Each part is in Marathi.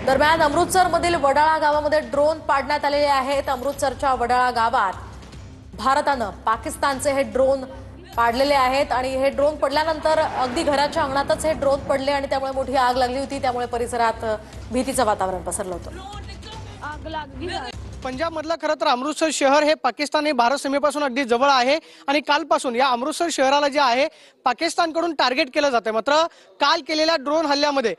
दरम्यान अमृतसरमधील वडाळा गावामध्ये ड्रोन पाडण्यात आलेले आहेत। अमृतसरच्या वडाळा गावात भारतानं पाकिस्तानचे हे ड्रोन पाडलेले आहेत आणि हे ड्रोन पडल्यानंतर अगदी घराच्या अंगणातच हे ड्रोन पडले आणि त्यामुळे मोठी आग लागली होती। त्यामुळे परिसरात भीतीचं वातावरण पसरलं होतं। पंजाब मधलं खरं तर अमृतसर शहर हे पाकिस्तान आणि भारत सीमेपासून अगदी जवळ आहे आणि कालपासून या अमृतसर शहराला जे आहे पाकिस्तानकडून टार्गेट केलं जाते। मात्र काल केलेल्या ड्रोन हल्ल्यामध्ये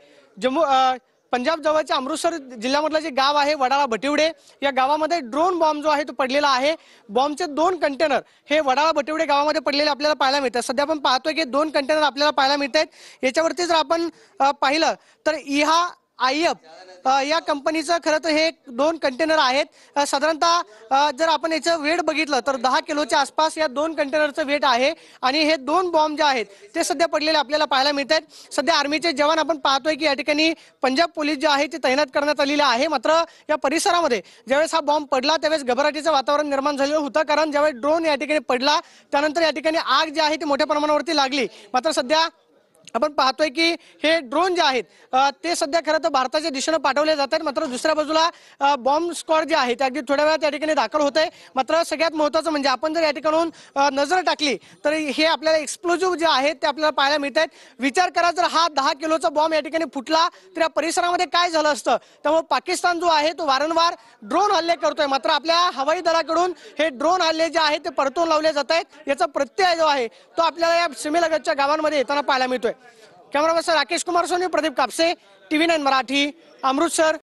पंजाब जवळच्या अमृतसर जिल्ह्यामधलं जे गाव आहे वडाळा भटिवडे, या गावामध्ये ड्रोन बॉम्ब जो आहे तो पडलेला आहे। बॉम्बचे 2 कंटेनर हे वडाळा भटिवडे गावामध्ये पडलेले आपल्याला पाहायला मिळतात। सध्या आपण पाहतोय की 2 कंटेनर आपल्याला पाहायला मिळतात। याच्यावरती जर आपण पाहिलं तर इहा आयएफ या कंपनीचं खरं तर हे 2 कंटेनर आहेत। साधारणतः जर आपण याचं वेट बघितलं तर 10 किलोच्या आसपास या 2 कंटेनरचं वेट आहे आणि हे 2 बॉम्ब जे आहेत ते सध्या पडलेले आपल्याला पाहायला मिळतात। सध्या आर्मीचे जवान आपण पाहतोय की या ठिकाणी पंजाब पोलीस जे आहे ते तैनात करण्यात आलेले आहे। मात्र या परिसरामध्ये ज्यावेळेस हा बॉम्ब पडला त्यावेळेस घबराटीचं वातावरण निर्माण झालेलं होतं, कारण ज्यावेळेस ड्रोन या ठिकाणी पडला त्यानंतर या ठिकाणी आग जी आहे ती मोठ्या प्रमाणावरती लागली। मात्र सध्या आपण पाहतोय की हे ड्रोन जे आहेत ते सध्या खरं तर भारताच्या दिशेने पाठवले जातात। मात्र दुसऱ्या बाजूला बॉम्ब स्क्वॉड जे आहे ते अगदी थोड्या वेळात या ठिकाणी दाखल होते। मात्र सगळ्यात महत्त्वाचं म्हणजे आपण जर या ठिकाणून नजर टाकली तर हे आपल्याला एक्सप्लोजिव्ह जे आहेत ते आपल्याला पाहायला मिळतात। विचार करा, जर हा 10 किलोचा बॉम्ब या ठिकाणी फुटला तर या परिसरामध्ये काय झालं असतं। त्यामुळे पाकिस्तान जो आहे तो वारंवार ड्रोन हल्ले करतोय। मात्र आपल्या हवाई दलाकडून हे ड्रोन हल्ले जे आहेत ते परतवून लावले जात आहेत। याचा प्रत्यय जो आहे तो आपल्याला या सीमेलगतच्या गावांमध्ये येताना पाहायला मिळतोय। Cameraman Rakesh Kumar Soni, Pradeep Kapse, TV9 Marathi, Amritsar.